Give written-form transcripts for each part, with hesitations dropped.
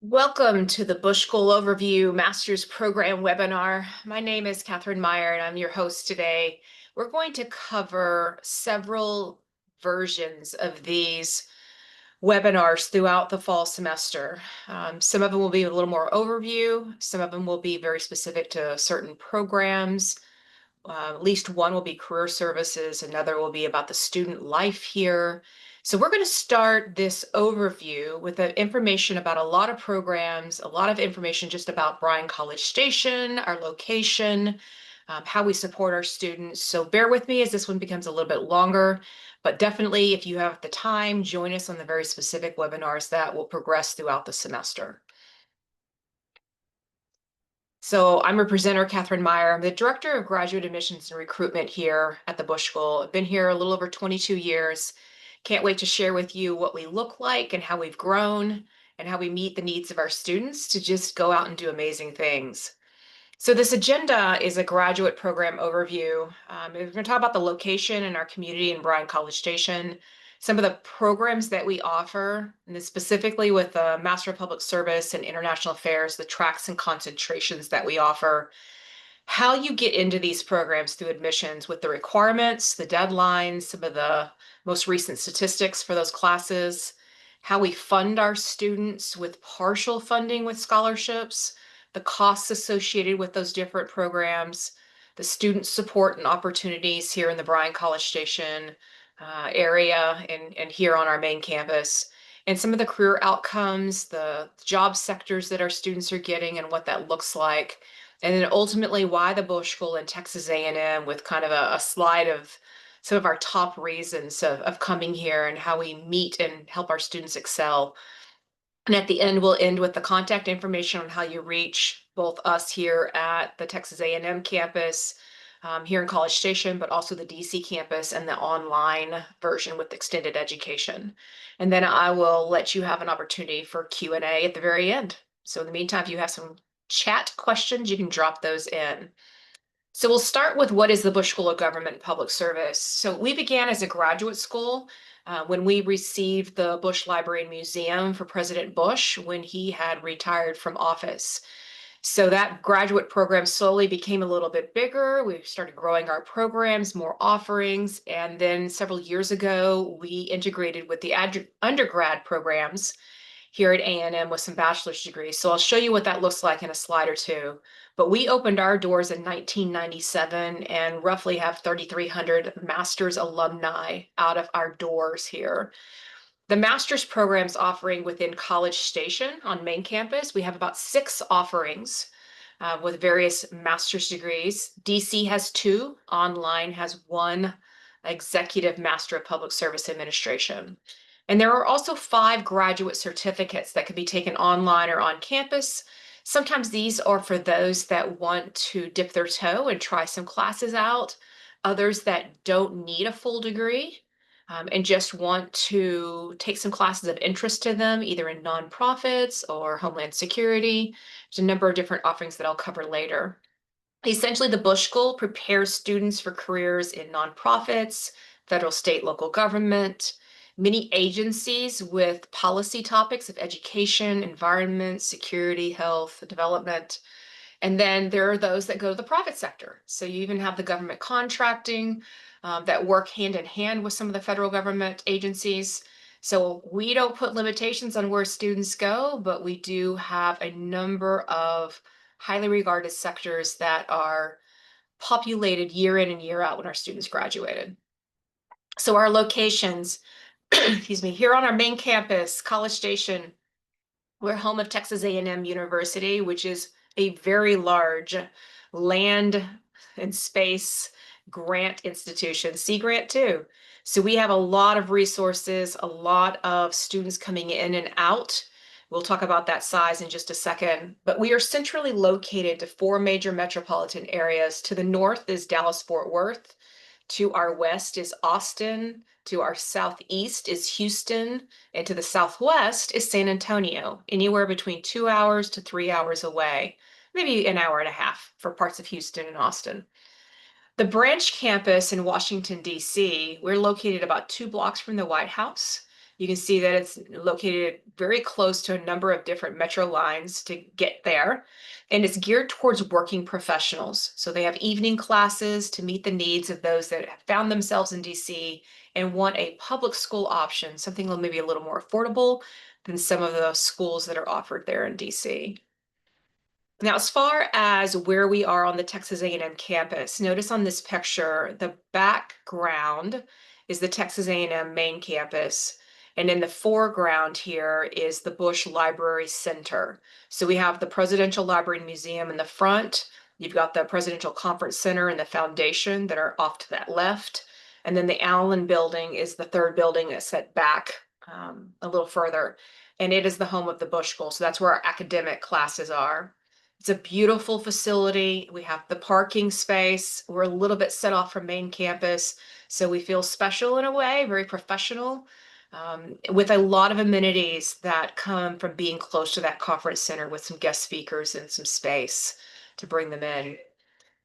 Welcome to the Bush School Overview Master's Program webinar. My name is Catherine Meyer and I'm your host today. We're going to cover several versions of these webinars throughout the fall semester. Some of them will be a little more overview. Some of them will be very specific to certain programs. At least one will be career services, another will be about the student life here. So we're going to start this overview with the information about a lot of programs, a lot of information just about Bryan College Station, our location, how we support our students. So bear with me as this one becomes a little bit longer, but definitely if you have the time, join us on the very specific webinars that will progress throughout the semester. So I'm your presenter, Catherine Meyer. I'm the Director of Graduate Admissions and Recruitment here at the Bush School. I've been here a little over 22 years. Can't wait to share with you what we look like and how we've grown and how we meet the needs of our students to just go out and do amazing things. So this agenda is a graduate program overview. We're going to talk about the location in our community in Bryan College Station, some of the programs that we offer, and this specifically with the Master of Public Service and International Affairs, the tracks and concentrations that we offer, how you get into these programs through admissions with the requirements, the deadlines, some of the most recent statistics for those classes, how we fund our students with partial funding with scholarships, the costs associated with those different programs, the student support and opportunities here in the Bryan College Station area and here on our main campus, and some of the career outcomes, the job sectors that our students are getting and what that looks like. And then ultimately why the Bush School and Texas A&M with kind of a slide of some of our top reasons of coming here and how we meet and help our students excel. And at the end, we'll end with the contact information on how you reach both us here at the Texas A&M campus, here in College Station, but also the DC campus and the online version with extended education. And then I will let you have an opportunity for Q&A at the very end. So in the meantime, if you have some chat questions, you can drop those in. So we'll start with what is the Bush School of Government and Public Service. So we began as a graduate school when we received the Bush Library and Museum for President Bush when he had retired from office. So that graduate program slowly became a little bit bigger. We started growing our programs, more offerings, and then several years ago, we integrated with the undergrad programs here at A&M with some bachelor's degrees. So I'll show you what that looks like in a slide or two. But we opened our doors in 1997 and roughly have 3,300 master's alumni out of our doors here. The master's programs offering within College Station on main campus, we have about 6 offerings with various master's degrees. DC has 2, online has 1, Executive Master of Public Service Administration. And there are also 5 graduate certificates that can be taken online or on campus. Sometimes these are for those that want to dip their toe and try some classes out, others that don't need a full degree and just want to take some classes of interest to them, either in nonprofits or Homeland Security. There's a number of different offerings that I'll cover later. Essentially, the Bush School prepares students for careers in nonprofits, federal, state, local government, many agencies with policy topics of education, environment, security, health, development. And then there are those that go to the private sector. So you even have the government contracting that work hand in hand with some of the federal government agencies. So we don't put limitations on where students go, but we do have a number of highly regarded sectors that are populated year in and year out when our students graduated. So our locations, excuse me, here on our main campus, College Station, we're home of Texas A&M University, which is a very large land and space grant institution, Sea Grant too. So we have a lot of resources, a lot of students coming in and out. We'll talk about that size in just a second, but we are centrally located to 4 major metropolitan areas. To the north is Dallas-Fort Worth. To our west is Austin. To our southeast is Houston. And to the southwest is San Antonio, anywhere between 2 hours to 3 hours away, maybe an hour and a half for parts of Houston and Austin. The branch campus in Washington, D.C., we're located about 2 blocks from the White House. You can see that it's located very close to a number of different metro lines to get there. And it's geared towards working professionals. So they have evening classes to meet the needs of those that have found themselves in DC and want a public school option, something maybe a little more affordable than some of the schools that are offered there in DC. Now, as far as where we are on the Texas A&M campus, notice on this picture, the background is the Texas A&M main campus. And in the foreground here is the Bush Library Center. So we have the Presidential Library and Museum in the front. You've got the Presidential Conference Center and the foundation that are off to that left. And then the Allen Building is the third building that's set back a little further. And it is the home of the Bush School. So that's where our academic classes are. It's a beautiful facility. We have the parking space. We're a little bit set off from main campus, so we feel special in a way, very professional, with a lot of amenities that come from being close to that conference center with some guest speakers and some space to bring them in.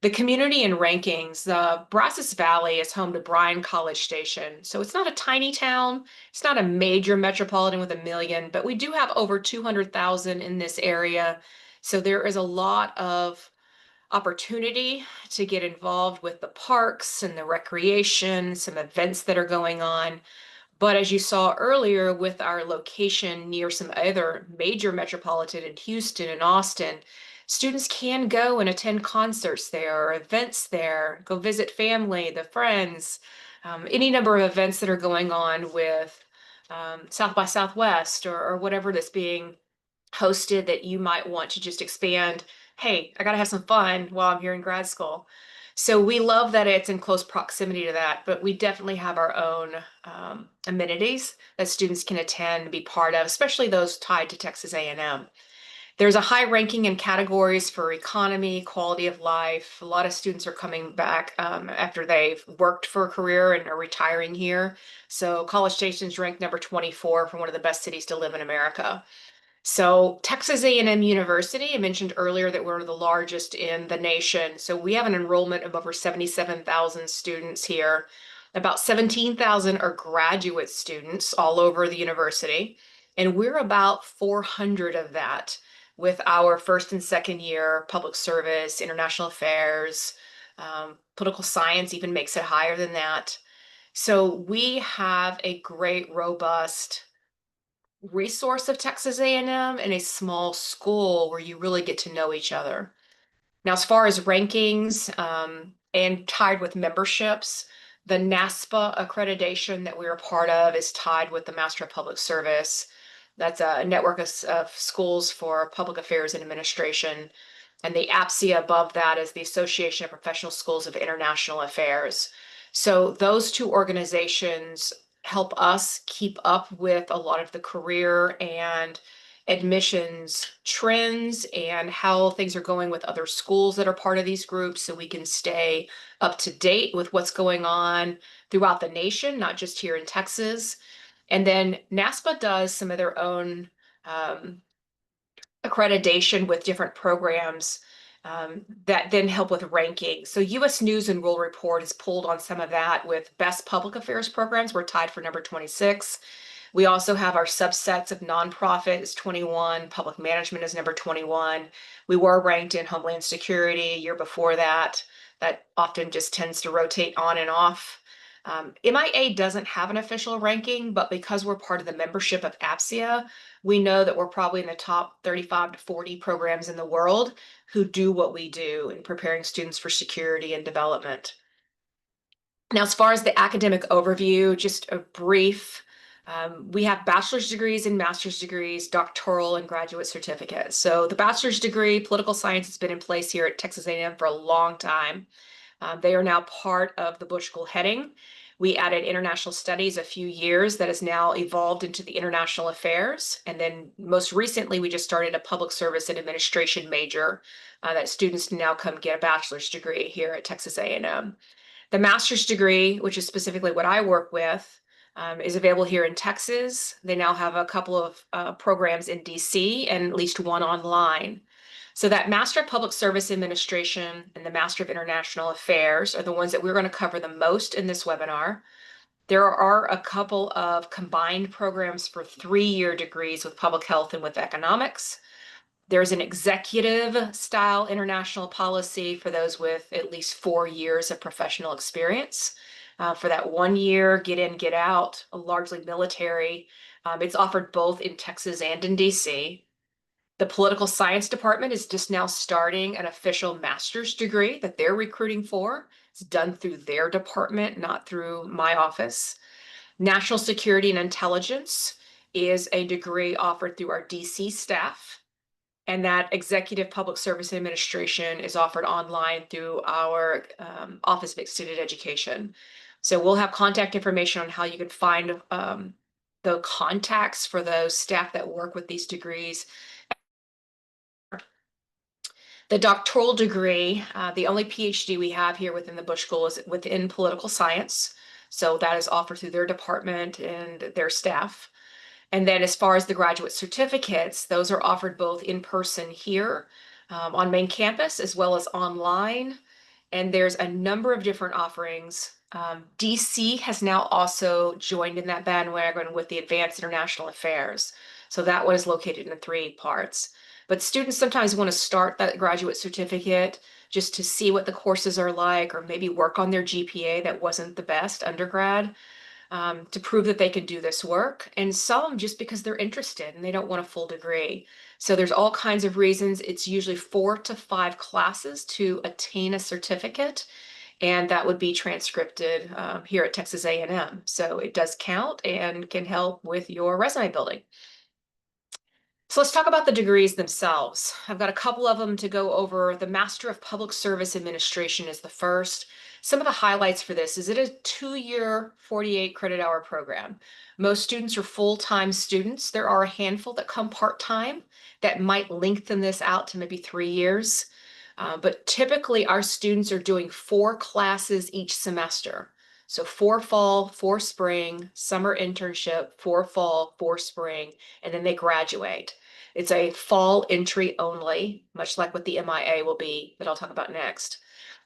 The community and rankings, Brazos Valley is home to Bryan College Station. So it's not a tiny town. It's not a major metropolitan with 1 million, but we do have over 200,000 in this area. So there is a lot of opportunity to get involved with the parks and the recreation, some events that are going on. But as you saw earlier with our location near some other major metropolitan in Houston and Austin, students can go and attend concerts there or events there, go visit family, the friends, any number of events that are going on with South by Southwest or whatever that's being hosted that you might want to just expand. Hey, I got to have some fun while I'm here in grad school. So we love that it's in close proximity to that, but we definitely have our own amenities that students can attend and be part of, especially those tied to Texas A&M. There's a high ranking in categories for economy, quality of life. A lot of students are coming back after they've worked for a career and are retiring here. So College Station's ranked number 24 for one of the best cities to live in America. So Texas A&M University, I mentioned earlier that we're the largest in the nation. So we have an enrollment of over 77,000 students here. About 17,000 are graduate students all over the university. And we're about 400 of that with our first and second year public service, international affairs, political science even makes it higher than that. So we have a great, robust resource of Texas A&M and a small school where you really get to know each other. Now, as far as rankings and tied with memberships, the NASPA accreditation that we're a part of is tied with the Master of Public Service. That's a network of schools for public affairs and administration. And the APSIA above that is the Association of Professional Schools of International Affairs. So those two organizations help us keep up with a lot of the career and admissions trends and how things are going with other schools that are part of these groups so we can stay up to date with what's going on throughout the nation, not just here in Texas. And then NASPA does some of their own accreditation with different programs that then help with ranking. So US News and World Report has pulled on some of that with best public affairs programs. We're tied for number 26. We also have our subsets of nonprofit is 21, public management is number 21. We were ranked in Homeland Security a year before that. That often just tends to rotate on and off. MIA doesn't have an official ranking, but because we're part of the membership of APSIA, we know that we're probably in the top 35 to 40 programs in the world who do what we do in preparing students for security and development. Now, as far as the academic overview, just a brief, we have bachelor's degrees and master's degrees, doctoral and graduate certificates. So the bachelor's degree, political science, has been in place here at Texas A&M for a long time. They are now part of the Bush School heading. We added international studies a few years that has now evolved into the international affairs. And then most recently, we just started a public service and administration major that students now come get a bachelor's degree here at Texas A&M. The master's degree, which is specifically what I work with, is available here in Texas. They now have a couple of programs in DC and at least one online. So that Master of Public Service Administration and the Master of International Affairs are the ones that we're going to cover the most in this webinar. There are a couple of combined programs for 3-year degrees with public health and with economics. There's an executive style international policy for those with at least 4 years of professional experience. For that 1 year, get in, get out, largely military. It's offered both in Texas and in DC. The political science department is just now starting an official master's degree that they're recruiting for. It's done through their department, not through my office. National security and intelligence is a degree offered through our DC staff. And that executive public service administration is offered online through our Office of Extended Education. So we'll have contact information on how you can find the contacts for those staff that work with these degrees. The doctoral degree, the only PhD we have here within the Bush School is within political science. So that is offered through their department and their staff. And then as far as the graduate certificates, those are offered both in person here on main campus as well as online. And there's a number of different offerings. DC has now also joined in that bandwagon with the Advanced International Affairs. So that one is located in 3 parts. But students sometimes want to start that graduate certificate just to see what the courses are like, or maybe work on their GPA that wasn't the best undergrad, to prove that they can do this work. And some just because they're interested and they don't want a full degree. So there's all kinds of reasons. It's usually 4 to 5 classes to attain a certificate, and that would be transcribed here at Texas A&M. So it does count and can help with your resume building. So let's talk about the degrees themselves. I've got a couple of them to go over. The Master of Public Service Administration is the first. Some of the highlights for this is it is a 2-year, 48 credit hour program. Most students are full-time students. There are a handful that come part-time that might lengthen this out to maybe 3 years. But typically our students are doing 4 classes each semester. So 4 fall, 4 spring, summer internship, 4 fall, 4 spring, and then they graduate. It's a fall entry only, much like what the MIA will be that I'll talk about next.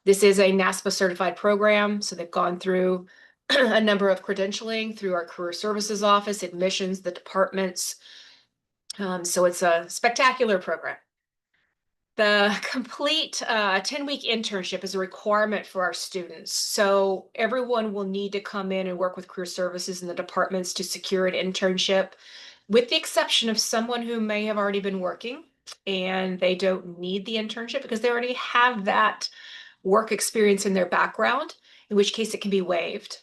This is a NASPA certified program, so they've gone through a number of credentialing through our career services office, admissions, the departments. So it's a spectacular program. The complete 10-week internship is a requirement for our students. So everyone will need to come in and work with career services in the departments to secure an internship, with the exception of someone who may have already been working and they don't need the internship because they already have that work experience in their background, in which case it can be waived.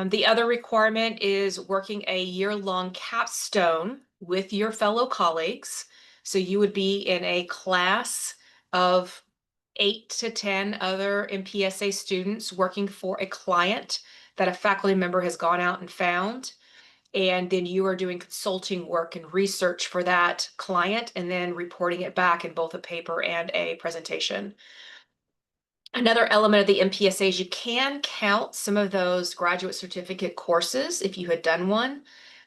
The other requirement is working a year-long capstone with your fellow colleagues. So you would be in a class of 8 to 10 other MPSA students working for a client that a faculty member has gone out and found. And then you are doing consulting work and research for that client and then reporting it back in both a paper and a presentation. Another element of the MPSA is you can count some of those graduate certificate courses if you had done one.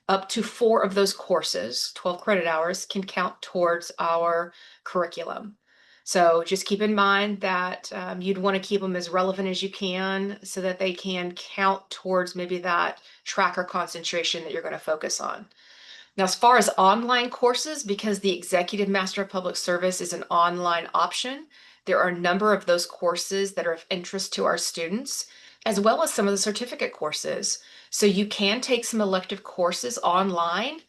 Up to 4 of those courses, 12 credit hours, can count towards our curriculum. So just keep in mind that you'd want to keep them as relevant as you can so that they can count towards maybe that tracker concentration that you're going to focus on. Now, as far as online courses, because the Executive Master of Public Service is an online option, there are a number of those courses that are of interest to our students, as well as some of the certificate courses. So you can take some elective courses online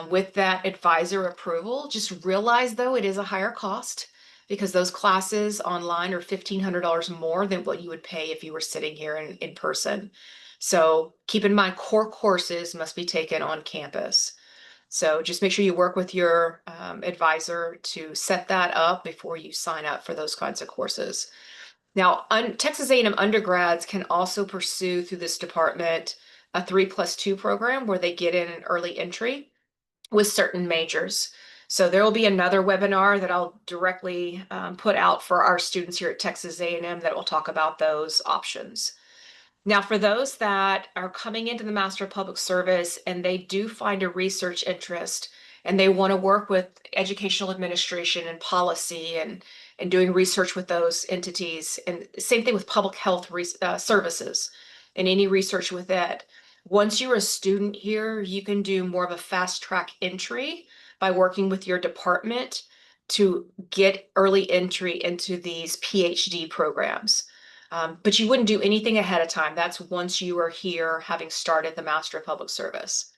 with that advisor approval. Just realize, though, it is a higher cost because those classes online are $1,500 more than what you would pay if you were sitting here in person. So keep in mind, core courses must be taken on campus. So just make sure you work with your advisor to set that up before you sign up for those kinds of courses. Now, Texas A&M undergrads can also pursue through this department a 3+2 program where they get in an early entry with certain majors. So there will be another webinar that I'll directly put out for our students here at Texas A&M that will talk about those options. Now, for those that are coming into the Master of Public Service and they do find a research interest and they want to work with educational administration and policy and doing research with those entities, and same thing with public health services and any research with it, Once you're a student here, you can do more of a fast track entry by working with your department to get early entry into these PhD programs. But you wouldn't do anything ahead of time. That's once you are here, having started the Master of Public Service.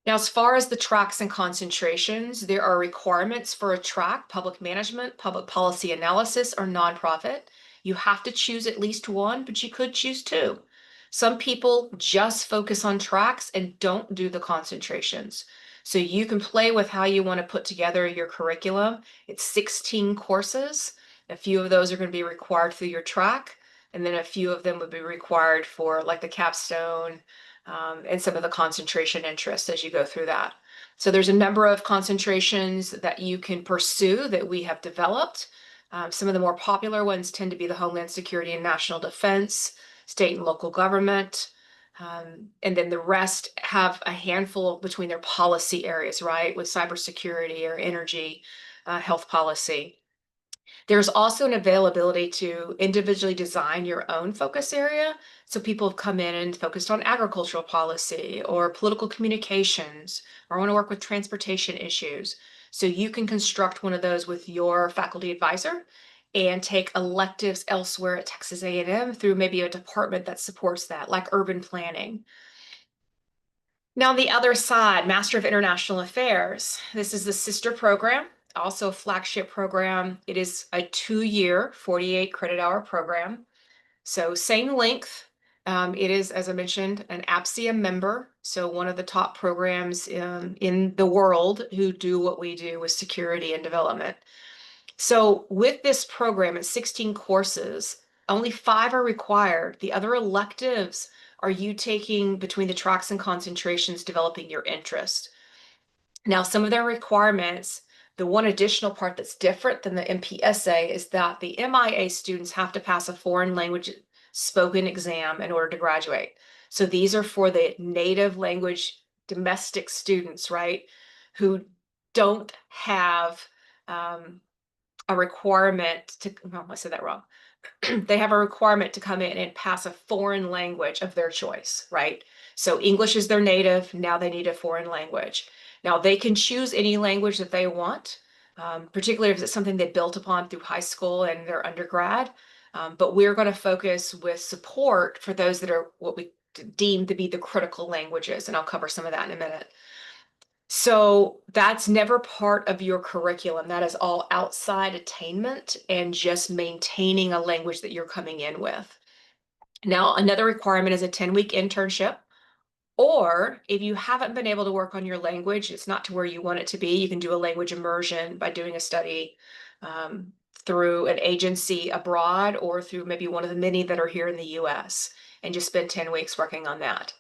Now, as far as the tracks and concentrations, there are requirements for a track: public management, public policy analysis, or nonprofit. You have to choose at least one, but you could choose two. Some people just focus on tracks and don't do the concentrations. So you can play with how you want to put together your curriculum. It's 16 courses. A few of those are going to be required through your track, and then a few of them would be required for like the capstone, and some of the concentration interests as you go through that. So there's a number of concentrations that you can pursue that we have developed. Some of the more popular ones tend to be the Homeland Security and National Defense, state and local government, and then the rest have a handful between their policy areas, right, with cybersecurity or energy, health policy. There's also an availability to individually design your own focus area. So people have come in and focused on agricultural policy or political communications, or want to work with transportation issues. So you can construct one of those with your faculty advisor and take electives elsewhere at Texas A&M through maybe a department that supports that, like urban planning. Now, the other side, Master of International Affairs. This is the sister program, also a flagship program. It is a 2-year, 48 credit hour program. So same length. It is, as I mentioned, an APSIA member. So one of the top programs in the world who do what we do with security and development. So with this program, it's 16 courses, only 5 are required. The other electives are you taking between the tracks and concentrations, developing your interest. Now, some of their requirements, the one additional part that's different than the MPSA is that the MIA students have to pass a foreign language spoken exam in order to graduate. So these are for the native language domestic students, right, who don't have a requirement to, well, I said that wrong. They have a requirement to come in and pass a foreign language of their choice, right? So English is their native. Now they need a foreign language. Now they can choose any language that they want, particularly if it's something they built upon through high school and their undergrad. But we're going to focus with support for those that are what we deem to be the critical languages, and I'll cover some of that in a minute. So that's never part of your curriculum. That is all outside attainment and just maintaining a language that you're coming in with. Now, another requirement is a 10-week internship. Or if you haven't been able to work on your language, it's not to where you want it to be, you can do a language immersion by doing a study through an agency abroad or through maybe one of the many that are here in the US, and just spend 10 weeks working on that.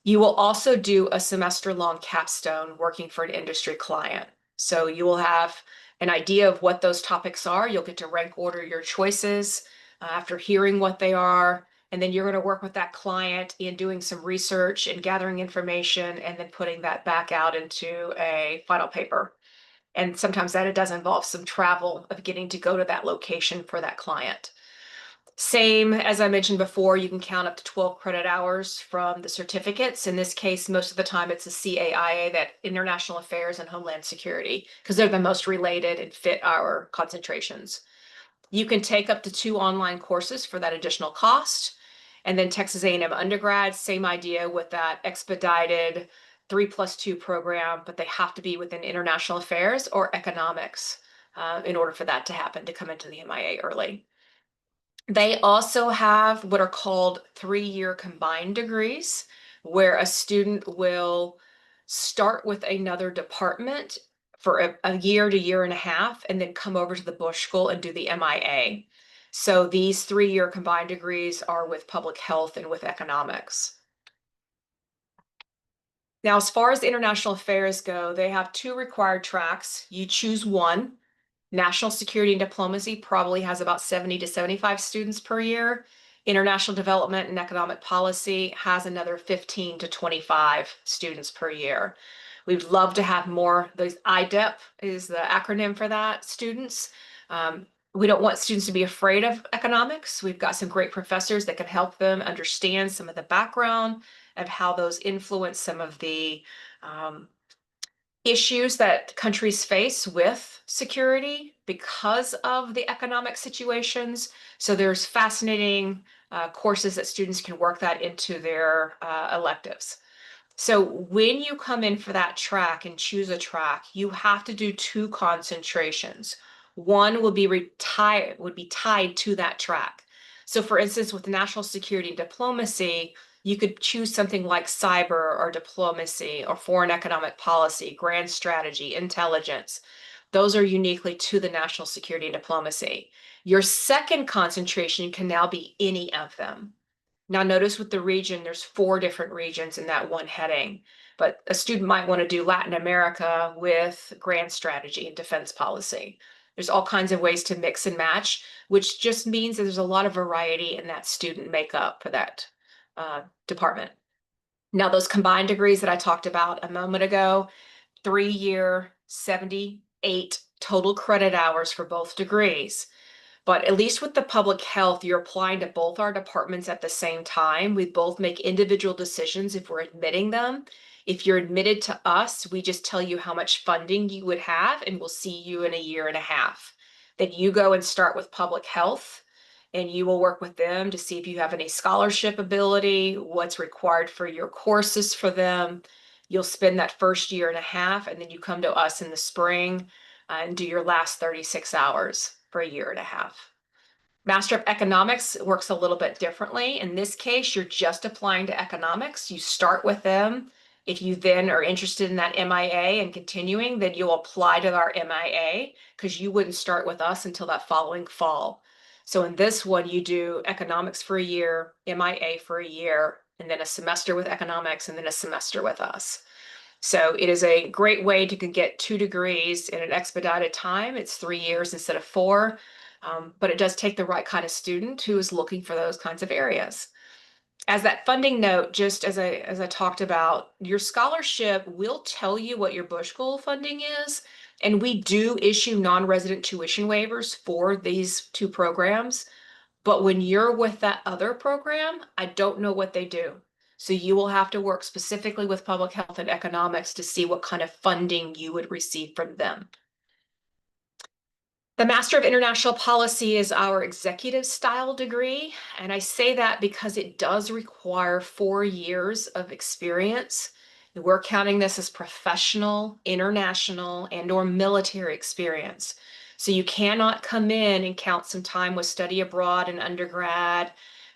You will also do a semester-long capstone working for an industry client. So you will have an idea of what those topics are. You'll get to rank order your choices after hearing what they are. And then you're going to work with that client in doing some research and gathering information and then putting that back out into a final paper. And sometimes that it does involve some travel of getting to go to that location for that client. Same as I mentioned before, you can count up to 12 credit hours from the certificates. In this case, most of the time it's a CAIA, that International Affairs and Homeland Security, because they're the most related and fit our concentrations. You can take up to 2 online courses for that additional cost. And then Texas A&M undergrad, same idea with that expedited 3+2 program, but they have to be within international affairs or economics in order for that to happen, to come into the MIA early. They also have what are called 3-year combined degrees, where a student will start with another department for a year to year and a half, and then come over to the Bush School and do the MIA. So these 3-year combined degrees are with public health and with economics. Now, as far as international affairs go, they have 2 required tracks. You choose one. National security and diplomacy probably has about 70 to 75 students per year. International development and economic policy has another 15 to 25 students per year. We'd love to have more. Those IDEP is the acronym for that, students. We don't want students to be afraid of economics. We've got some great professors that can help them understand some of the background of how those influence some of the issues that countries face with security because of the economic situations. So there's fascinating courses that students can work that into their electives. So when you come in for that track and choose a track, you have to do two concentrations. One would be tied to that track. So for instance, with national security and diplomacy, you could choose something like cyber or diplomacy or foreign economic policy, grand strategy, intelligence. Those are uniquely to the national security and diplomacy. Your second concentration can now be any of them. Now notice with the region, there's 4 different regions in that one heading, but a student might want to do Latin America with grand strategy and defense policy. There's all kinds of ways to mix and match, which just means that there's a lot of variety in that student makeup for that department. Now those combined degrees that I talked about a moment ago, 3-year, 78 total credit hours for both degrees. But at least with the public health, you're applying to both our departments at the same time. We both make individual decisions if we're admitting them. If you're admitted to us, we just tell you how much funding you would have, and we'll see you in a year and a half. Then you go and start with public health, and you will work with them to see if you have any scholarship ability, what's required for your courses for them. You'll spend that first year and a half, and then you come to us in the spring and do your last 36 hours for a year and a half. Master of Economics works a little bit differently. In this case, you're just applying to economics. You start with them. If you then are interested in that MIA and continuing, then you'll apply to our MIA because you wouldn't start with us until that following fall. So in this one, you do economics for a year, MIA for a year, and then a semester with economics, and then a semester with us. So it is a great way to get 2 degrees in an expedited time. It's 3 years instead of 4, but it does take the right kind of student who is looking for those kinds of areas. As that funding note, just as I talked about, your scholarship will tell you what your Bush School funding is, and we do issue non-resident tuition waivers for these 2 programs. But when you're with that other program, I don't know what they do. So you will have to work specifically with public health and economics to see what kind of funding you would receive from them. The Master of International Policy is our executive style degree, and I say that because it does require 4 years of experience. We're counting this as professional, international, and/or military experience. So you cannot come in and count some time with study abroad and undergrad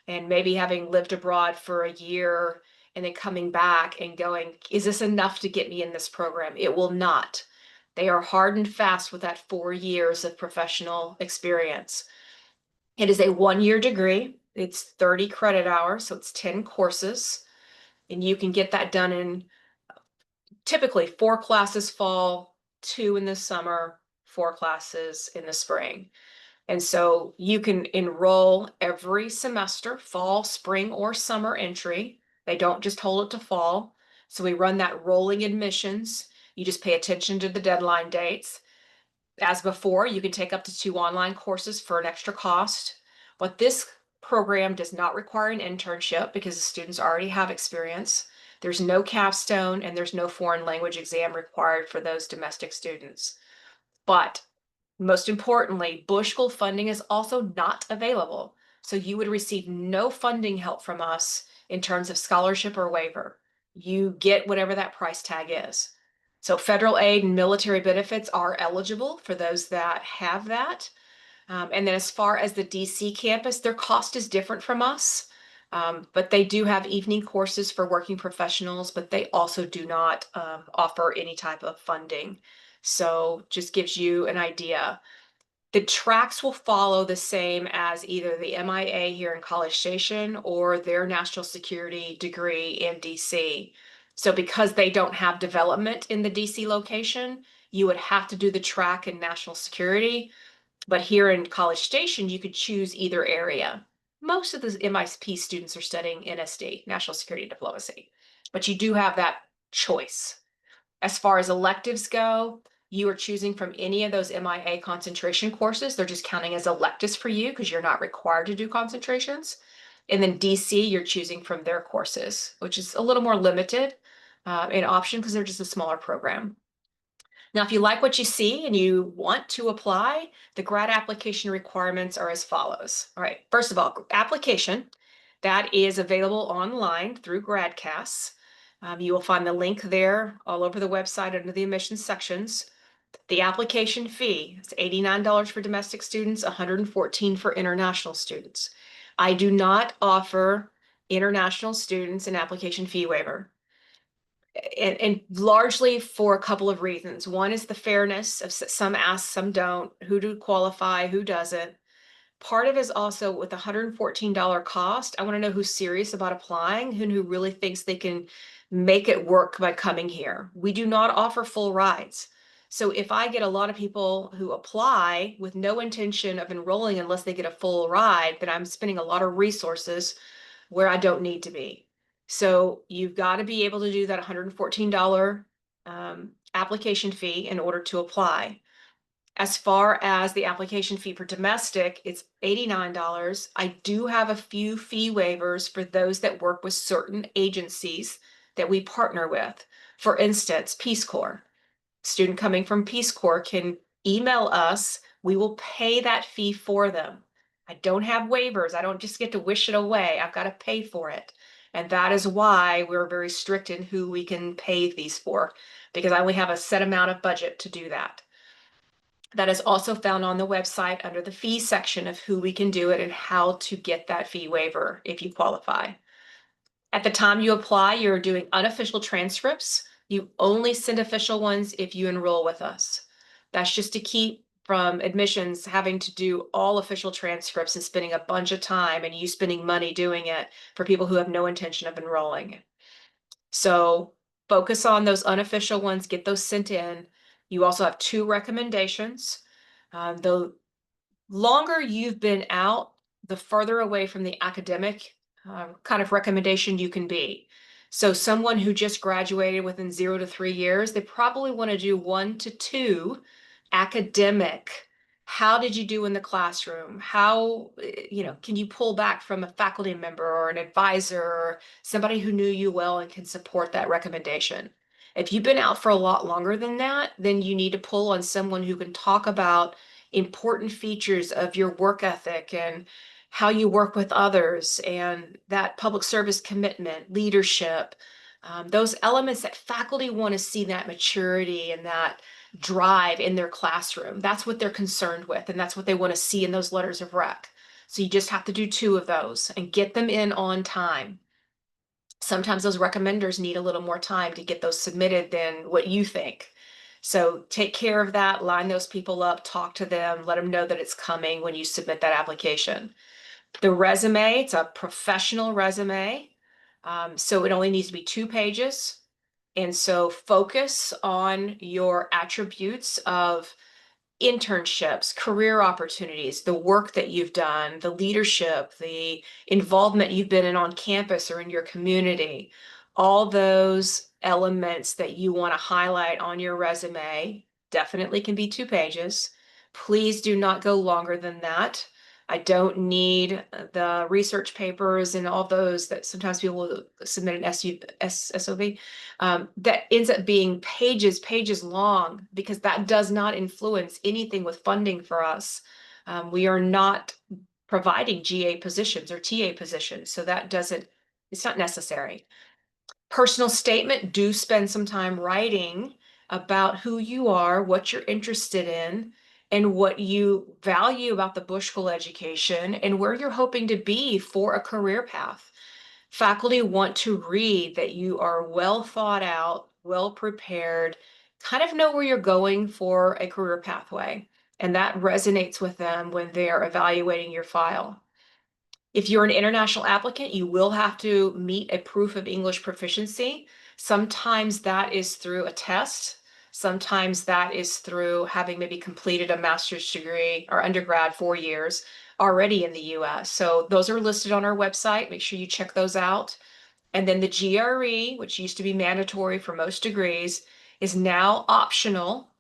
and maybe having lived abroad for a year and then coming back and going, is this enough to get me in this program? It will not. They are hard and fast with that 4 years of professional experience. It is a 1-year degree. It's 30 credit hours, so it's 10 courses. And you can get that done in typically 4 classes fall, 2 in the summer, 4 classes in the spring. And so you can enroll every semester, fall, spring, or summer entry. They don't just hold it to fall. So we run that rolling admissions. You just pay attention to the deadline dates. As before, you can take up to 2 online courses for an extra cost. But this program does not require an internship because the students already have experience. There's no capstone and there's no foreign language exam required for those domestic students. But most importantly, Bush School funding is also not available. So you would receive no funding help from us in terms of scholarship or waiver. You get whatever that price tag is. So federal aid and military benefits are eligible for those that have that. And then as far as the DC campus, their cost is different from us. But they do have evening courses for working professionals, but they also do not offer any type of funding. So just gives you an idea. The tracks will follow the same as either the MIA here in College Station or their national security degree in DC. So because they don't have development in the DC location, you would have to do the track in national security. But here in College Station, you could choose either area. Most of the MIP students are studying NSD, National Security Diplomacy, but you do have that choice. As far as electives go, you are choosing from any of those MIA concentration courses. They're just counting as electives for you because you're not required to do concentrations. And then DC, you're choosing from their courses, which is a little more limited in option because they're just a smaller program. Now, if you like what you see and you want to apply, the grad application requirements are as follows. All right, first of all, application that is available online through GradCast. You will find the link there all over the website under the admissions sections. The application fee is $89 for domestic students, $114 for international students. I do not offer international students an application fee waiver. And largely for a couple of reasons. One is the fairness of some ask, some don't, who do qualify, who doesn't. Part of it is also with a $114 cost. I want to know who's serious about applying and who really thinks they can make it work by coming here. We do not offer full rides. So if I get a lot of people who apply with no intention of enrolling unless they get a full ride, then I'm spending a lot of resources where I don't need to be. So you've got to be able to do that $114 application fee in order to apply. As far as the application fee for domestic, it's $89. I do have a few fee waivers for those that work with certain agencies that we partner with. For instance, Peace Corps. Student coming from Peace Corps can email us. We will pay that fee for them. I don't have waivers. I don't just get to wish it away. I've got to pay for it. And that is why we're very strict in who we can pay these for, because I only have a set amount of budget to do that. That is also found on the website under the fee section of who we can do it and how to get that fee waiver if you qualify. At the time you apply, you're doing unofficial transcripts. You only send official ones if you enroll with us. That's just to keep from admissions having to do all official transcripts and spending a bunch of time and you spending money doing it for people who have no intention of enrolling. So focus on those unofficial ones, get those sent in. You also have 2 recommendations. The longer you've been out, the further away from the academic kind of recommendation you can be. So someone who just graduated within 0 to 3 years, they probably want to do 1 to 2 academic. How did you do in the classroom? How, can you pull back from a faculty member or an advisor or somebody who knew you well and can support that recommendation? If you've been out for a lot longer than that, then you need to pull on someone who can talk about important features of your work ethic and how you work with others and that public service commitment, leadership, those elements that faculty want to see, that maturity and that drive in their classroom. That's what they're concerned with, and that's what they want to see in those letters of rec. So you just have to do 2 of those and get them in on time. Sometimes those recommenders need a little more time to get those submitted than what you think. So take care of that, line those people up, talk to them, let them know that it's coming when you submit that application. The resume, it's a professional resume. So it only needs to be 2 pages. And so focus on your attributes of internships, career opportunities, the work that you've done, the leadership, the involvement you've been in on campus or in your community, all those elements that you want to highlight on your resume definitely can be 2 pages. Please do not go longer than that. I don't need the research papers and all those that sometimes people will submit an SOV that ends up being pages long, because that does not influence anything with funding for us. We are not providing GA positions or TA positions, so it's not necessary. Personal statement, do spend some time writing about who you are, what you're interested in, and what you value about the Bush School education and where you're hoping to be for a career path. Faculty want to read that you are well thought out, well prepared, kind of know where you're going for a career pathway. And that resonates with them when they're evaluating your file. If you're an international applicant, you will have to meet a proof of English proficiency. Sometimes that is through a test. Sometimes that is through having maybe completed a master's degree or undergrad 4 years already in the US. So those are listed on our website. Make sure you check those out. And then the GRE, which used to be mandatory for most degrees, is now optional.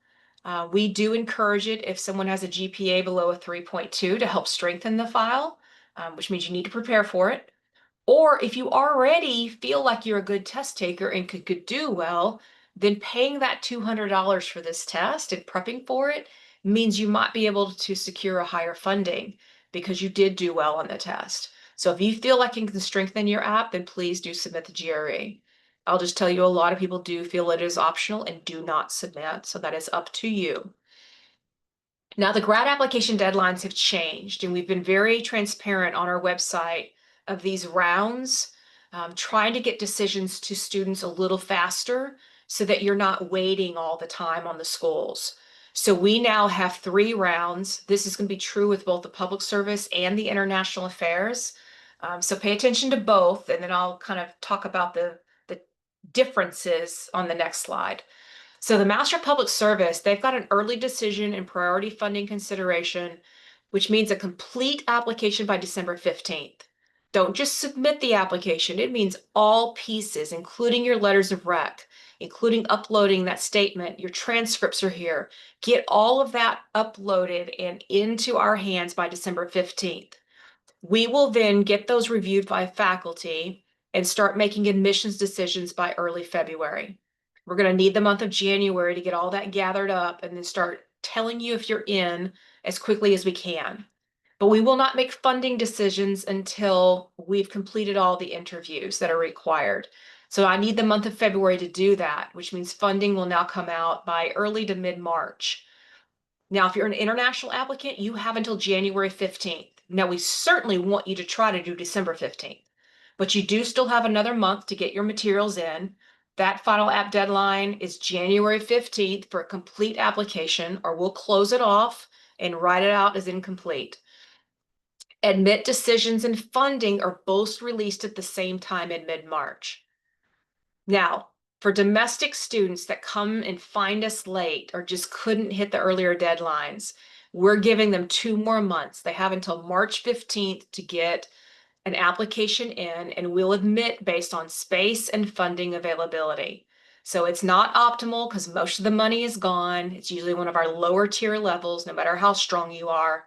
We do encourage it if someone has a GPA below a 3.2 to help strengthen the file, which means you need to prepare for it. Or if you already feel like you're a good test taker and could do well, then paying that $200 for this test and prepping for it means you might be able to secure a higher funding because you did do well on the test. So if you feel like you can strengthen your app, then please do submit the GRE. I'll just tell you, a lot of people do feel it is optional and do not submit, so that is up to you. Now, the grad application deadlines have changed, and we've been very transparent on our website of these rounds, trying to get decisions to students a little faster so that you're not waiting all the time on the schools. So we now have 3 rounds. This is going to be true with both the public service and the international affairs. So pay attention to both, and then I'll kind of talk about the differences on the next slide. So the Master of Public Service, they've got an early decision and priority funding consideration, which means a complete application by December 15th. Don't just submit the application. It means all pieces, including your letters of rec, including uploading that statement. Your transcripts are here. Get all of that uploaded and into our hands by December 15th. We will then get those reviewed by faculty and start making admissions decisions by early February. We're going to need the month of January to get all that gathered up and then start telling you if you're in as quickly as we can. But we will not make funding decisions until we've completed all the interviews that are required. So I need the month of February to do that, which means funding will now come out by early to mid-March. Now, if you're an international applicant, you have until January 15th. Now, we certainly want you to try to do December 15th, but you do still have another month to get your materials in. That final app deadline is January 15th for a complete application, or we'll close it off and write it out as incomplete. Admit decisions and funding are both released at the same time in mid-March. Now, for domestic students that come and find us late or just couldn't hit the earlier deadlines, we're giving them 2 more months. They have until March 15th to get an application in, and we'll admit based on space and funding availability. So it's not optimal because most of the money is gone. It's usually one of our lower tier levels, no matter how strong you are,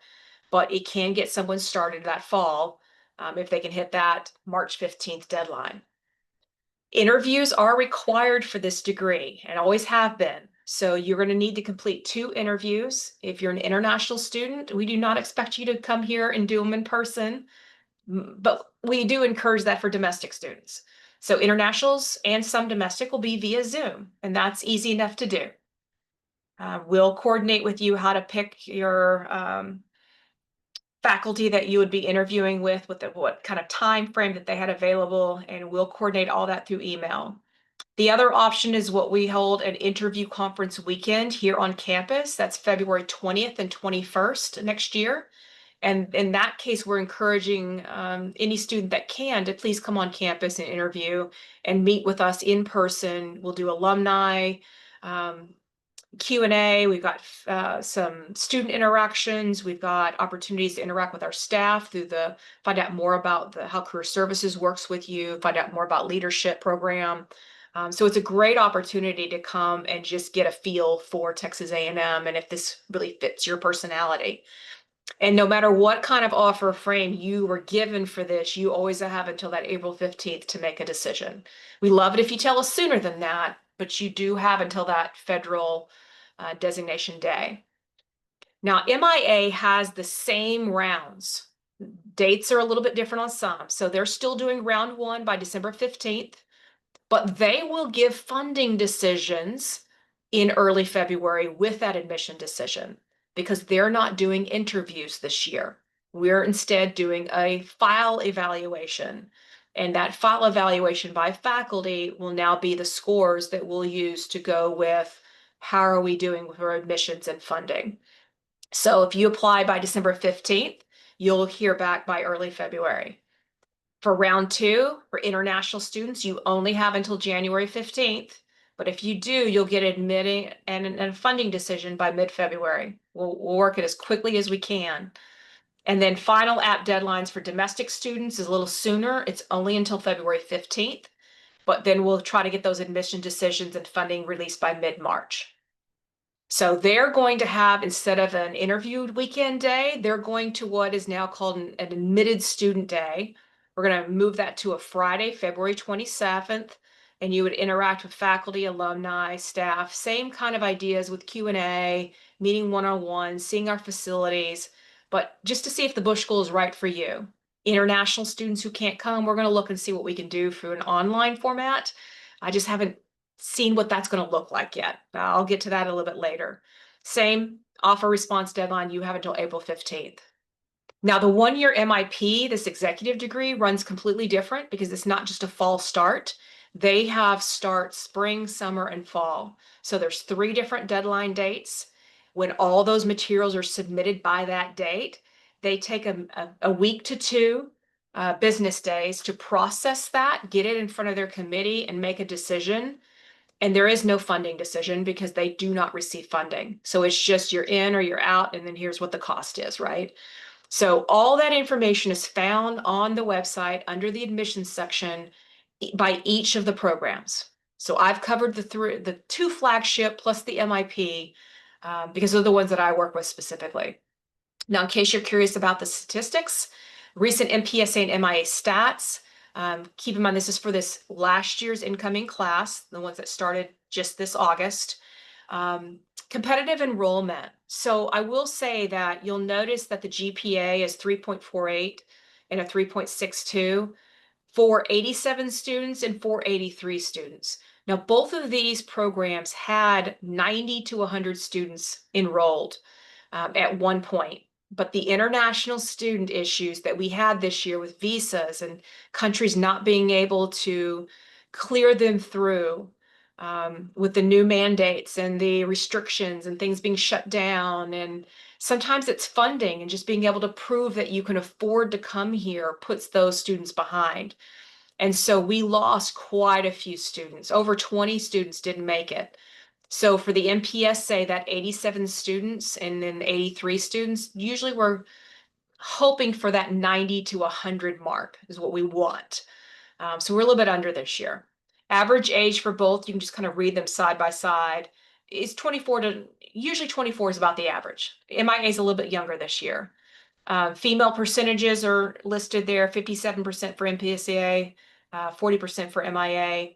but it can get someone started that fall if they can hit that March 15th deadline. Interviews are required for this degree and always have been. So you're going to need to complete 2 interviews. If you're an international student, we do not expect you to come here and do them in person, but we do encourage that for domestic students. So internationals and some domestic will be via Zoom, and that's easy enough to do. We'll coordinate with you how to pick your faculty that you would be interviewing with what kind of time frame that they had available, and we'll coordinate all that through email. The other option is what we hold an interview conference weekend here on campus. That's February 20th and 21st next year. And in that case, we're encouraging any student that can to please come on campus and interview and meet with us in person. We'll do alumni Q&A. We've got some student interactions. We've got opportunities to interact with our staff through find out more about how Career Services works with you, find out more about leadership program. So it's a great opportunity to come and just get a feel for Texas A&M and if this really fits your personality. And no matter what kind of offer frame you were given for this, you always have until that April 15th to make a decision. We love it if you tell us sooner than that, but you do have until that federal designation day. Now, MIA has the same rounds. Dates are a little bit different on some. So they're still doing round 1 by December 15th, but they will give funding decisions in early February with that admission decision because they're not doing interviews this year. We're instead doing a file evaluation. And that file evaluation by faculty will now be the scores that we'll use to go with how are we doing with our admissions and funding. So if you apply by December 15th, you'll hear back by early February. For round 2, for international students, you only have until January 15th. But if you do, you'll get admitting and a funding decision by mid-February. We'll work it as quickly as we can. And then final app deadlines for domestic students is a little sooner. It's only until February 15th, but then we'll try to get those admission decisions and funding released by mid-March. So they're going to have, instead of an interviewed weekend day, they're going to what is now called an admitted student day. We're going to move that to a Friday, February 27th, and you would interact with faculty, alumni, staff, same kind of ideas with Q&A, meeting one-on-one, seeing our facilities, but just to see if the Bush School is right for you. International students who can't come, we're going to look and see what we can do through an online format. I just haven't seen what that's going to look like yet. I'll get to that a little bit later. Same offer response deadline, you have until April 15th. Now, the 1-year MIP, this executive degree, runs completely different because it's not just a fall start. They have start spring, summer, and fall. So there's 3 different deadline dates. When all those materials are submitted by that date, they take a week to 2 business days to process that, get it in front of their committee, and make a decision. And there is no funding decision because they do not receive funding. So it's just you're in or you're out, and then here's what the cost is, right? So all that information is found on the website under the admissions section by each of the programs. So I've covered the 2 flagship plus the MIP because they're the ones that I work with specifically. Now, in case you're curious about the statistics, recent MPSA and MIA stats, keep in mind this is for this last year's incoming class, the ones that started just this August. Competitive enrollment. So I will say that you'll notice that the GPA is 3.48 and a 3.62 for 87 students and 483 students. Now, both of these programs had 90 to 100 students enrolled at one point. But the international student issues that we had this year with visas and countries not being able to clear them through with the new mandates and the restrictions and things being shut down. And sometimes it's funding and just being able to prove that you can afford to come here puts those students behind. And so we lost quite a few students. Over 20 students didn't make it. So for the MPSA, that 87 students and then 83 students, usually we're hoping for that 90 to 100 mark is what we want. So we're a little bit under this year. Average age for both, you can just kind of read them side by side, is 24 to, usually 24 is about the average. MIA is a little bit younger this year. Female percentages are listed there, 57% for MPSA, 40% for MIA.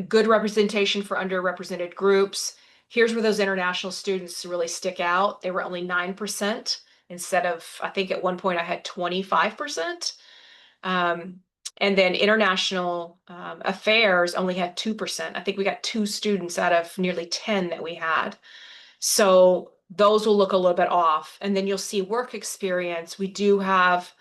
Good representation for underrepresented groups. Here's where those international students really stick out. They were only 9% instead of, I think at one point I had 25%. And then international affairs only had 2%. I think we got 2 students out of nearly 10 that we had. So those will look a little bit off. And then you'll see work experience. We do have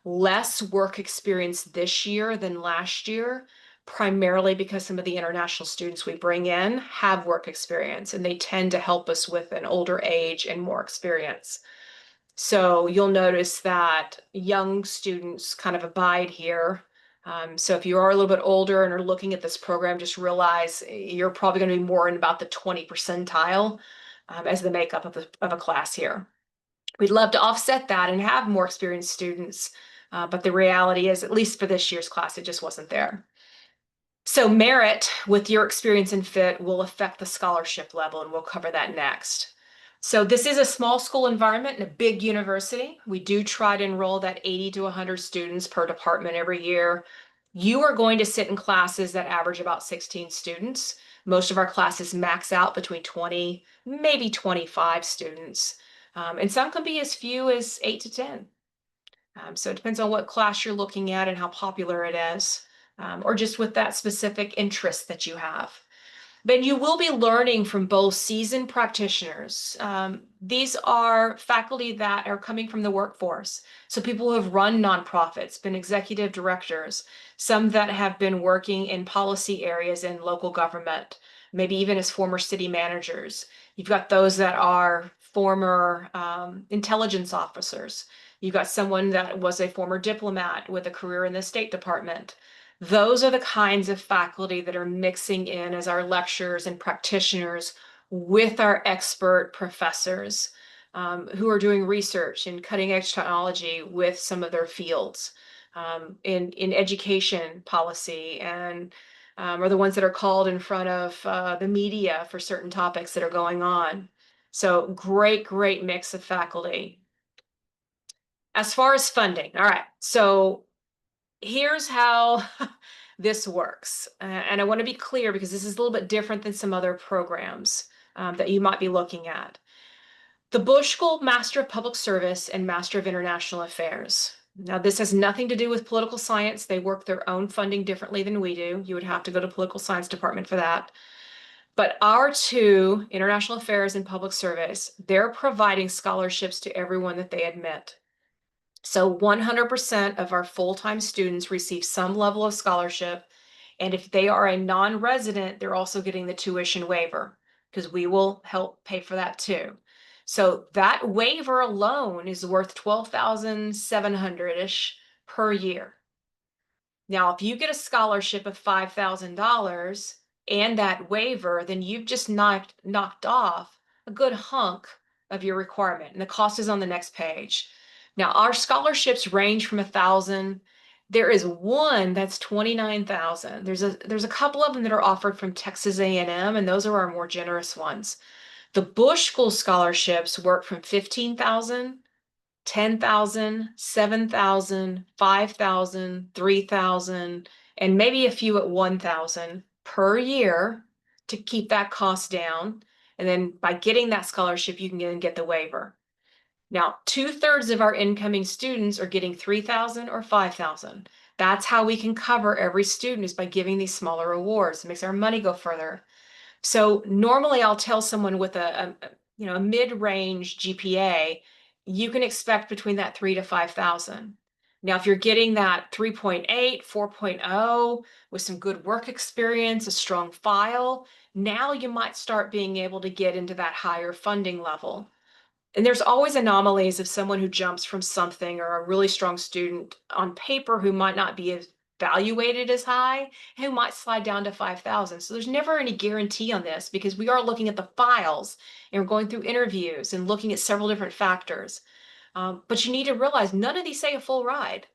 less work experience this year than last year, primarily because some of the international students we bring in have work experience and they tend to help us with an older age and more experience. So you'll notice that young students kind of abide here. So if you are a little bit older and are looking at this program, just realize you're probably going to be more in about the 20 percentile as the makeup of a class here. We'd love to offset that and have more experienced students, but the reality is, at least for this year's class, it just wasn't there. So merit with your experience and fit will affect the scholarship level, and we'll cover that next. So this is a small school environment in a big university. We do try to enroll that 80 to 100 students per department every year. You are going to sit in classes that average about 16 students. Most of our classes max out between 20, maybe 25 students. And some can be as few as 8 to 10. So it depends on what class you're looking at and how popular it is, or just with that specific interest that you have. But you will be learning from both seasoned practitioners. These are faculty that are coming from the workforce. So people who have run nonprofits, been executive directors, some that have been working in policy areas in local government, maybe even as former city managers. You've got those that are former intelligence officers. You've got someone that was a former diplomat with a career in the State Department. Those are the kinds of faculty that are mixing in as our lecturers and practitioners with our expert professors who are doing research in cutting edge technology with some of their fields in education policy and are the ones that are called in front of the media for certain topics that are going on. So great, great mix of faculty. As far as funding, all right, so here's how this works. And I want to be clear because this is a little bit different than some other programs that you might be looking at. The Bush School Master of Public Service and Master of International Affairs. Now, this has nothing to do with political science. They work their own funding differently than we do. You would have to go to political science department for that. But our two, International Affairs and Public Service, they're providing scholarships to everyone that they admit. So 100% of our full-time students receive some level of scholarship. And if they are a non-resident, they're also getting the tuition waiver because we will help pay for that too. So that waiver alone is worth $12,700-ish per year. Now, if you get a scholarship of $5,000 and that waiver, then you've just knocked off a good hunk of your requirement. And the cost is on the next page. Now, our scholarships range from 1,000. There is one that's 29,000. There's a couple of them that are offered from Texas A&M, and those are our more generous ones. The Bush School scholarships work from 15,000, 10,000, 7,000, 5,000, 3,000, and maybe a few at 1,000 per year to keep that cost down. And then by getting that scholarship, you can get the waiver. Now, 2/3 of our incoming students are getting 3,000 or 5,000. That's how we can cover every student, is by giving these smaller awards. It makes our money go further. So normally I'll tell someone with a mid-range GPA, you can expect between that 3,000 to 5,000. Now, if you're getting that 3.8, 4.0 with some good work experience, a strong file, now you might start being able to get into that higher funding level. And there's always anomalies of someone who jumps from something, or a really strong student on paper who might not be evaluated as high, who might slide down to 5,000. So there's never any guarantee on this because we are looking at the files and we're going through interviews and looking at several different factors. But you need to realize none of these say a full ride.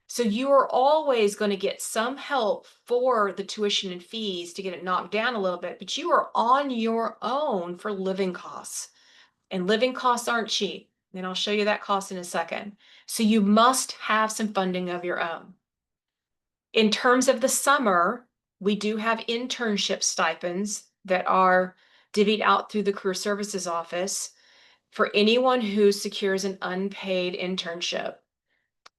So you are always going to get some help for the tuition and fees to get it knocked down a little bit, but you are on your own for living costs. And living costs aren't cheap. And I'll show you that cost in a second. So you must have some funding of your own. In terms of the summer, we do have internship stipends that are divvied out through the Career Services Office for anyone who secures an unpaid internship.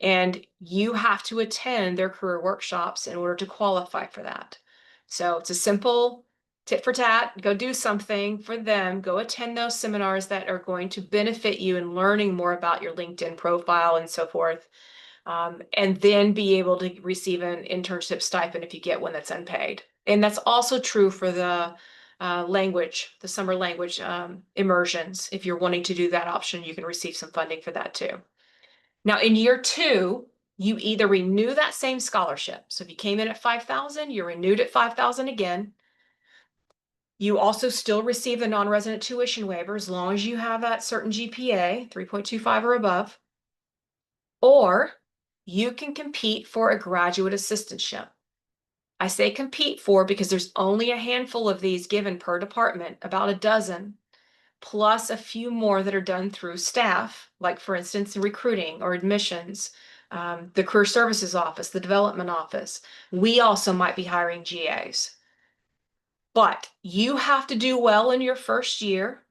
And you have to attend their career workshops in order to qualify for that. So it's a simple tit for tat, go do something for them, go attend those seminars that are going to benefit you in learning more about your LinkedIn profile and so forth. And then be able to receive an internship stipend if you get one that's unpaid. And that's also true for the the summer language immersions. If you're wanting to do that option, you can receive some funding for that too. Now, in year two, you either renew that same scholarship. So if you came in at 5,000, you're renewed at 5,000 again. You also still receive the non-resident tuition waiver as long as you have that certain GPA, 3.25 or above. Or you can compete for a graduate assistantship. I say compete for because there's only a handful of these given per department, about a dozen, plus a few more that are done through staff, like for instance, recruiting or admissions, the Career Services Office, the Development Office. We also might be hiring GAs. But you have to do well in your first year,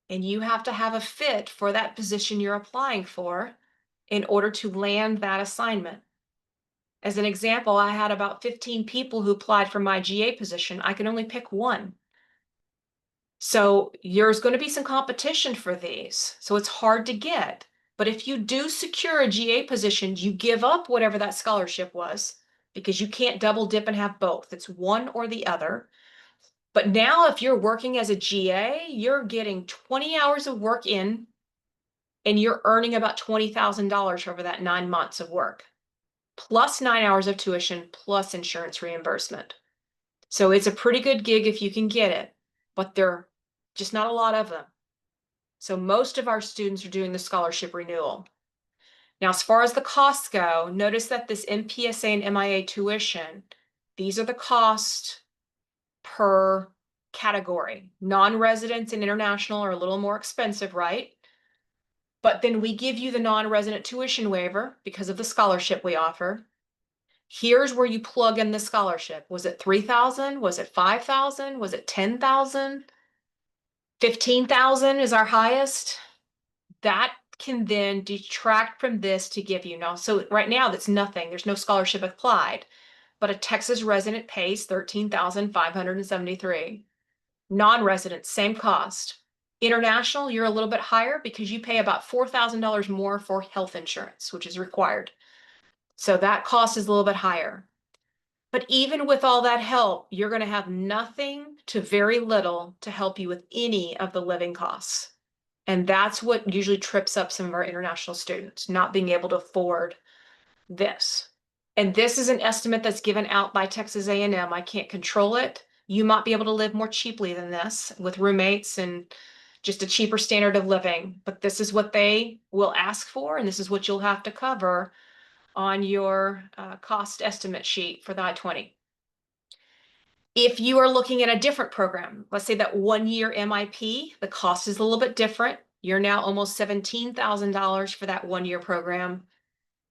and you have to have a fit for that position you're applying for in order to land that assignment. As an example, I had about 15 people who applied for my GA position. I could only pick one. So there's going to be some competition for these. So it's hard to get. But if you do secure a GA position, you give up whatever that scholarship was, because you can't double dip and have both. It's one or the other. But now if you're working as a GA, you're getting 20 hours of work in, and you're earning about $20,000 over that 9 months of work, plus 9 hours of tuition, plus insurance reimbursement. So it's a pretty good gig if you can get it, but there are just not a lot of them. So most of our students are doing the scholarship renewal. Now, as far as the costs go, notice that this MPSA and MIA tuition, these are the cost per category. Non-residents and international are a little more expensive, right? But then we give you the non-resident tuition waiver because of the scholarship we offer. Here's where you plug in the scholarship. Was it 3,000? Was it 5,000? Was it 10,000? 15,000 is our highest. That can then detract from this to give you now. So right now that's nothing. There's no scholarship applied, but a Texas resident pays 13,573. Non-resident, same cost. International, you're a little bit higher because you pay about $4,000 more for health insurance, which is required. So that cost is a little bit higher. But even with all that help, you're going to have nothing to very little to help you with any of the living costs. And that's what usually trips up some of our international students, not being able to afford this. And this is an estimate that's given out by Texas A&M. I can't control it. You might be able to live more cheaply than this with roommates and just a cheaper standard of living. But this is what they will ask for, and this is what you'll have to cover on your cost estimate sheet for the I-20. If you are looking at a different program, let's say that 1-year MIP, the cost is a little bit different. You're now almost $17,000 for that 1-year program.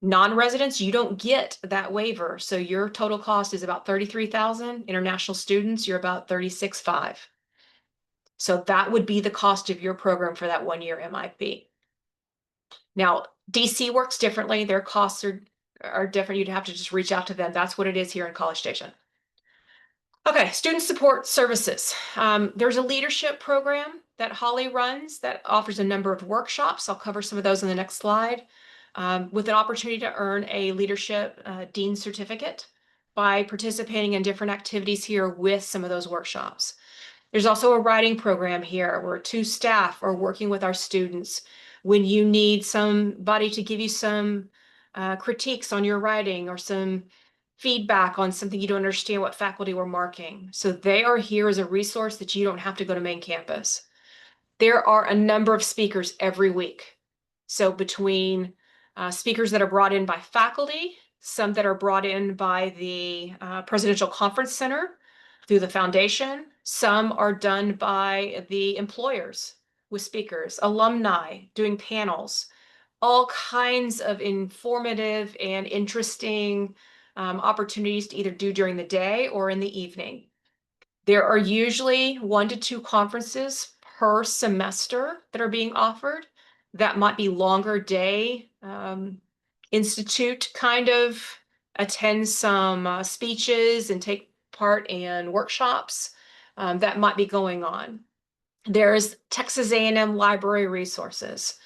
Non-residents, you don't get that waiver. So your total cost is about 33,000. International students, you're about 36,500. So that would be the cost of your program for that 1-year MIP. Now, DC works differently. Their costs are different. You'd have to just reach out to them. That's what it is here in College Station. Okay, student support services. There's a leadership program that Holly runs that offers a number of workshops. I'll cover some of those in the next slide, with an opportunity to earn a leadership dean certificate by participating in different activities here with some of those workshops. There's also a writing program here where 2 staff are working with our students when you need somebody to give you some critiques on your writing or some feedback on something you don't understand what faculty were marking. So they are here as a resource that you don't have to go to main campus. There are a number of speakers every week. So between speakers that are brought in by faculty, some that are brought in by the Presidential Conference Center through the foundation, some are done by the employers with speakers, alumni doing panels, all kinds of informative and interesting opportunities to either do during the day or in the evening. There are usually 1 to 2 conferences per semester that are being offered. That might be longer day. Institute kind of attend some speeches and take part in workshops that might be going on. There's Texas A&M library resources.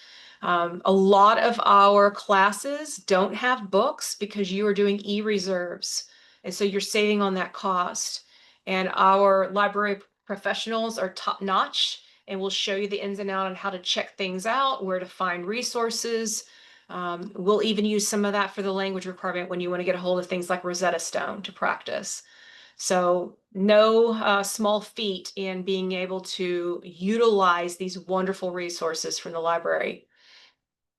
A lot of our classes don't have books because you are doing e-reserves. And so you're saving on that cost. And our library professionals are top notch and will show you the ins and outs on how to check things out, where to find resources. We'll even use some of that for the language requirement when you want to get a hold of things like Rosetta Stone to practice. So no small feat in being able to utilize these wonderful resources from the library.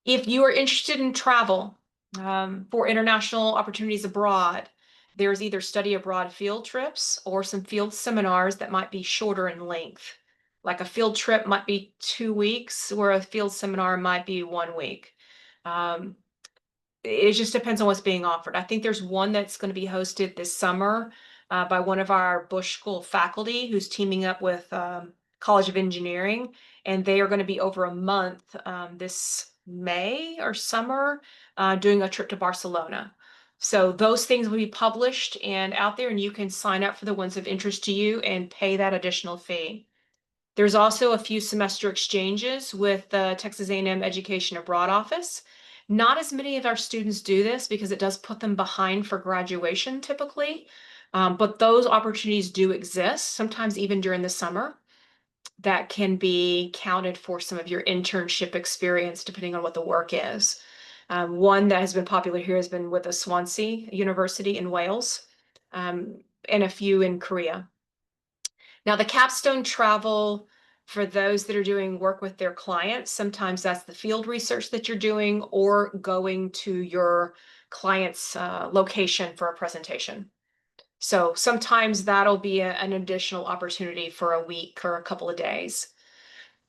If you are interested in travel for international opportunities abroad, there's either study abroad field trips or some field seminars that might be shorter in length. Like a field trip might be 2 weeks, where a field seminar might be 1 week. It just depends on what's being offered. I think there's one that's going to be hosted this summer by one of our Bush School faculty who's teaming up with College of Engineering, and they are going to be over a month this May or summer doing a trip to Barcelona. So those things will be published and out there, and you can sign up for the ones of interest to you and pay that additional fee. There's also a few semester exchanges with the Texas A&M Education Abroad office. Not as many of our students do this because it does put them behind for graduation typically, but those opportunities do exist, sometimes even during the summer. That can be counted for some of your internship experience, depending on what the work is. One that has been popular here has been with the Swansea University in Wales, and a few in Korea. Now, the capstone travel for those that are doing work with their clients, sometimes that's the field research that you're doing or going to your client's location for a presentation. So sometimes that'll be an additional opportunity for a week or a couple of days.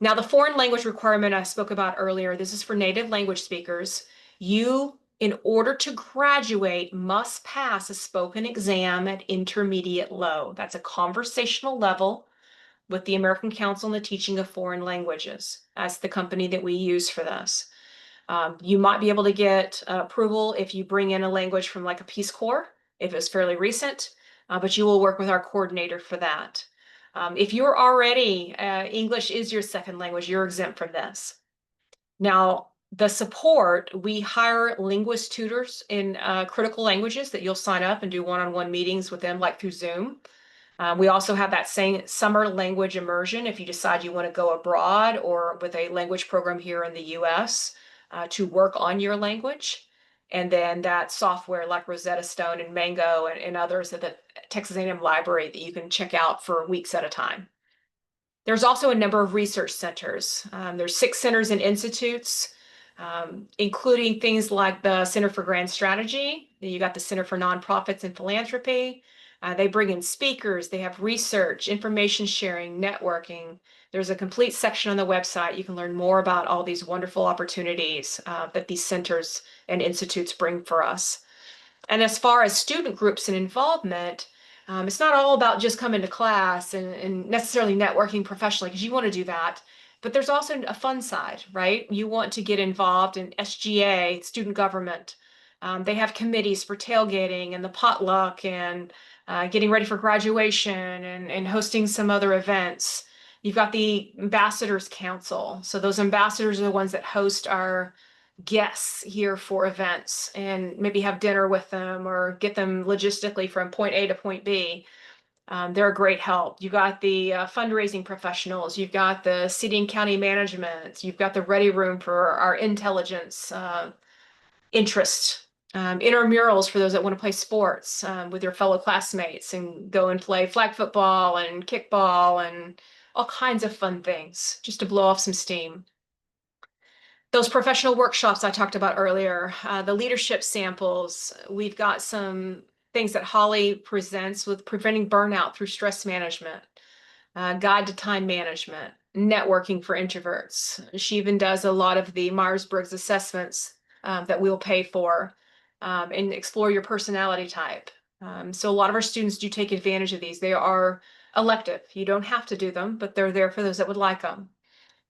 Now, the foreign language requirement I spoke about earlier, this is for native language speakers. You, in order to graduate, must pass a spoken exam at intermediate low. That's a conversational level with the American Council on the Teaching of Foreign Languages. That's the company that we use for this. You might be able to get approval if you bring in a language from like a Peace Corps, if it's fairly recent, but you will work with our coordinator for that. If you're already, English is your second language, you're exempt from this. Now, the support, we hire linguist tutors in critical languages that you'll sign up and do one-on-one meetings with them, like through Zoom. We also have that same summer language immersion if you decide you want to go abroad or with a language program here in the US to work on your language. And then that software like Rosetta Stone and Mango and others at the Texas A&M Library that you can check out for weeks at a time. There's also a number of research centers. There's 6 centers and institutes, including things like the Center for Grand Strategy. You got the Center for Nonprofits and Philanthropy. They bring in speakers, they have research, information sharing, networking. There's a complete section on the website. You can learn more about all these wonderful opportunities that these centers and institutes bring for us. And as far as student groups and involvement, it's not all about just coming to class and necessarily networking professionally, because you want to do that. But there's also a fun side, right? You want to get involved in SGA, student government. They have committees for tailgating and the potluck and getting ready for graduation and hosting some other events. You've got the Ambassadors Council. So those ambassadors are the ones that host our guests here for events and maybe have dinner with them or get them logistically from point A to point B. They're a great help. You've got the fundraising professionals, you've got the city and county management, you've got the ready room for our intelligence interest, intramurals for those that want to play sports with their fellow classmates and go and play flag football and kickball and all kinds of fun things just to blow off some steam. Those professional workshops I talked about earlier, the leadership samples, we've got some things that Holly presents with preventing burnout through stress management, guide to time management, networking for introverts. She even does a lot of the Myers-Briggs assessments that we'll pay for and explore your personality type. So a lot of our students do take advantage of these. They are elective. You don't have to do them, but they're there for those that would like them.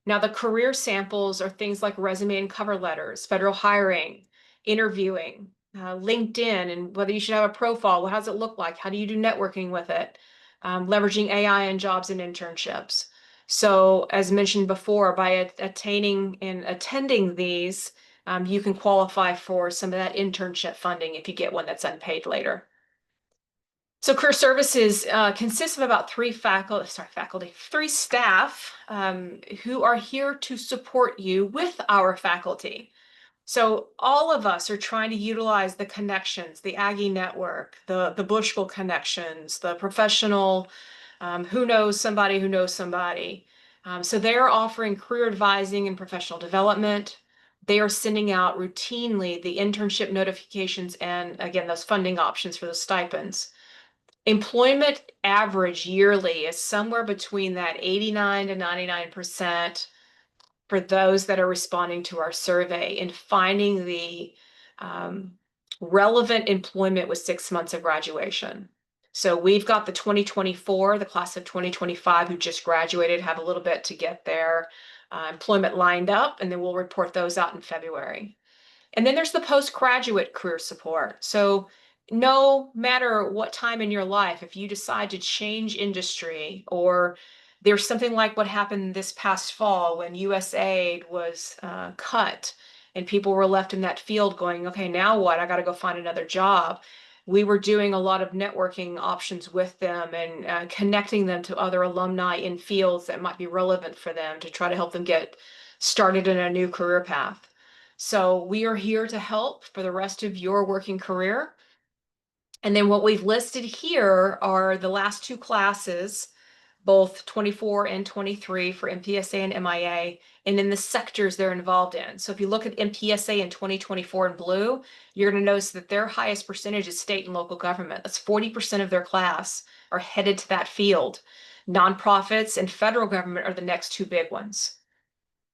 Now, the career samples are things like resume and cover letters, federal hiring, interviewing, LinkedIn, and whether you should have a profile. What does it look like? How do you do networking with it? Leveraging AI in jobs and internships. So, as mentioned before, by attaining and attending these, you can qualify for some of that internship funding if you get one that's unpaid later. So Career Services consists of about three staff who are here to support you with our faculty. So all of us are trying to utilize the connections, the Aggie network, the Bush School connections, the professional who knows somebody who knows somebody. So they're offering career advising and professional development. They are sending out routinely the internship notifications and again, those funding options for the stipends. Employment average yearly is somewhere between that 89 to 99% for those that are responding to our survey and finding the relevant employment with 6 months of graduation. So we've got the 2024, the class of 2025 who just graduated, have a little bit to get their employment lined up, and then we'll report those out in February. And then there's the postgraduate career support. So no matter what time in your life, if you decide to change industry or there's something like what happened this past fall when USAID was cut and people were left in that field going, okay, now what? I got to go find another job. We were doing a lot of networking options with them and connecting them to other alumni in fields that might be relevant for them to try to help them get started in a new career path. So we are here to help for the rest of your working career. And then what we've listed here are the last 2 classes both 24 and 23 for MPSA and MIA, and in the sectors they're involved in. So if you look at MPSA in 2024 in blue, you're going to notice that their highest percentage is state and local government. That's 40% of their class are headed to that field. Nonprofits and federal government are the next two big ones.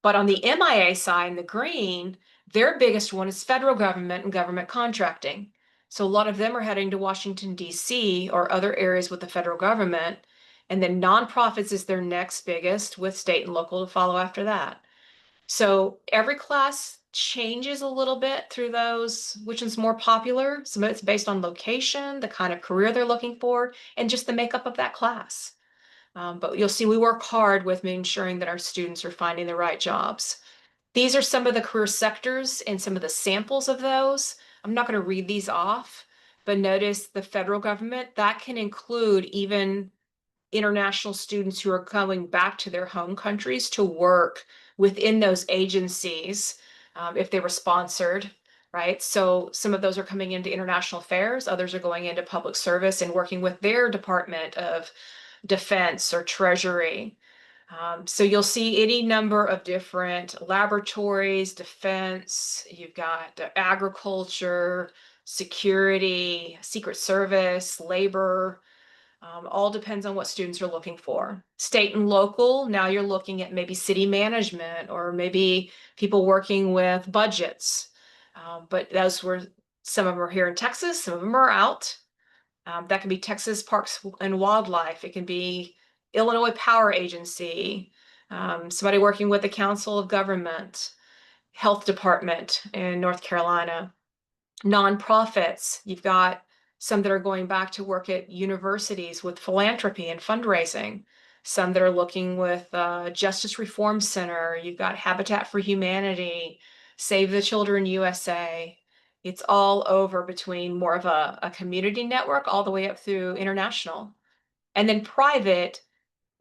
But on the MIA side, in the green, their biggest one is federal government and government contracting. So a lot of them are heading to Washington, D.C. or other areas with the federal government. And then nonprofits is their next biggest, with state and local to follow after that. So every class changes a little bit through those, which is more popular. Some of it's based on location, the kind of career they're looking for, and just the makeup of that class. But you'll see we work hard with ensuring that our students are finding the right jobs. These are some of the career sectors and some of the samples of those. I'm not going to read these off, but notice the federal government, that can include even international students who are coming back to their home countries to work within those agencies, if they were sponsored, right? So some of those are coming into international affairs, others are going into public service and working with their Department of Defense or Treasury. So you'll see any number of different laboratories, defense, you've got agriculture, security, Secret Service, labor, all depends on what students are looking for. State and local, now you're looking at maybe city management or maybe people working with budgets. But those were, some of them are here in Texas, some of them are out. That can be Texas Parks and Wildlife. It can be Illinois Power Agency, somebody working with the Council of Government, Health Department in North Carolina. Nonprofits, you've got some that are going back to work at universities with philanthropy and fundraising, some that are looking with Justice Reform Center, you've got Habitat for Humanity, Save the Children USA. It's all over between more of a community network all the way up through international. And then private,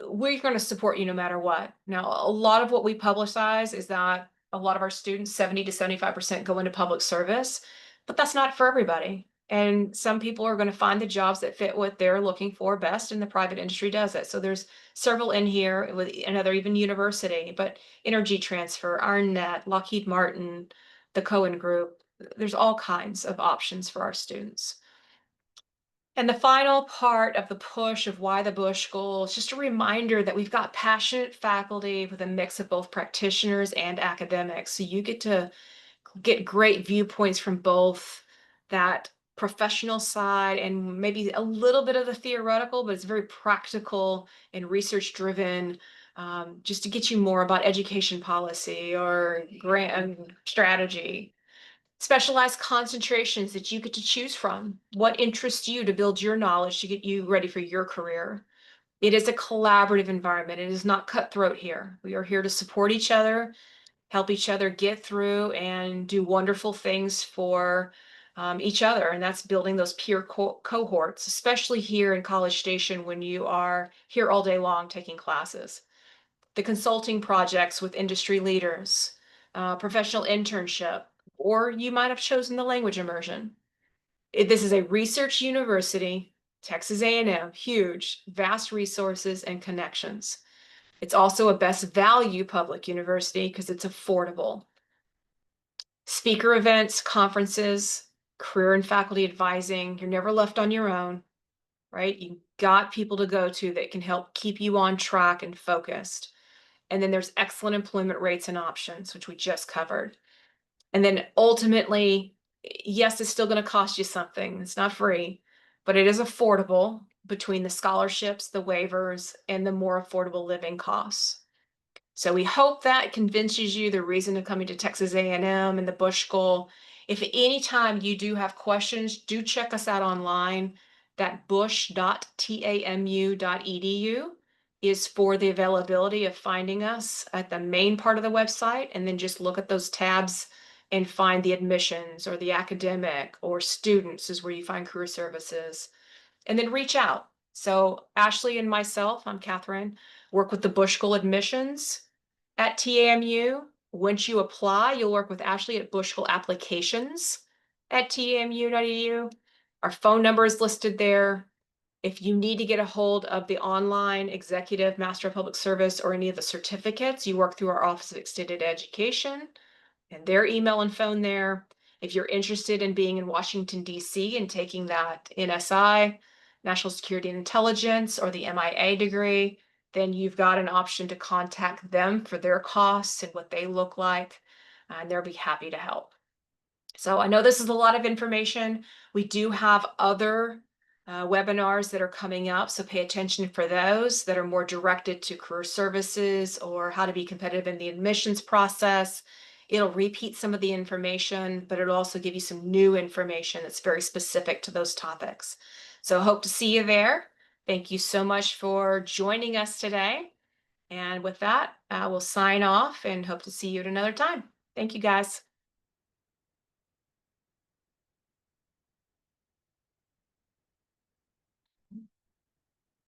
we're going to support you no matter what. Now, a lot of what we publicize is that a lot of our students, 70 to 75%, go into public service, but that's not for everybody. And some people are going to find the jobs that fit what they're looking for best, and the private industry does it. So there's several in here with another even university, but Energy Transfer, ArnNet, Lockheed Martin, the Cohen Group, there's all kinds of options for our students. And the final part of the push of why the Bush School is just a reminder that we've got passionate faculty with a mix of both practitioners and academics. So you get to get great viewpoints from both that professional side and maybe a little bit of the theoretical, but it's very practical and research driven, just to get you more about education policy or grant strategy. Specialized concentrations that you get to choose from. What interests you to build your knowledge to get you ready for your career? It is a collaborative environment. It is not cutthroat here. We are here to support each other, help each other get through and do wonderful things for each other. And that's building those peer cohorts, especially here in College Station when you are here all day long taking classes. The consulting projects with industry leaders, professional internship, or you might have chosen the language immersion. This is a research university, Texas A&M, huge, vast resources and connections. It's also a best value public university because it's affordable. Speaker events, conferences, career and faculty advising, you're never left on your own, right? You got people to go to that can help keep you on track and focused. And then there's excellent employment rates and options, which we just covered. And then ultimately, yes, it's still going to cost you something. It's not free, but it is affordable between the scholarships, the waivers, and the more affordable living costs. So we hope that convinces you the reason of coming to Texas A&M and the Bush School. If at any time you do have questions, do check us out online. That bush.tamu.edu is for the availability of finding us at the main part of the website, and then just look at those tabs and find the admissions or the academic or students is where you find career services, and then reach out. So Ashley and myself, I'm Catherine, work with the Bush School admissions at TAMU. Once you apply, you'll work with Ashley at Bush School applications at tamu.edu. Our phone number is listed there. If you need to get a hold of the online executive master of public service or any of the certificates, you work through our Office of Extended Education and their email and phone there. If you're interested in being in Washington, D.C. and taking that NSI, National Security and Intelligence, or the MIA degree, then you've got an option to contact them for their costs and what they look like, and they'll be happy to help. So I know this is a lot of information. We do have other webinars that are coming up, so pay attention for those that are more directed to career services or how to be competitive in the admissions process. It'll repeat some of the information, but it'll also give you some new information that's very specific to those topics. So I hope to see you there. Thank you so much for joining us today. And with that, I will sign off and hope to see you at another time. Thank you, guys.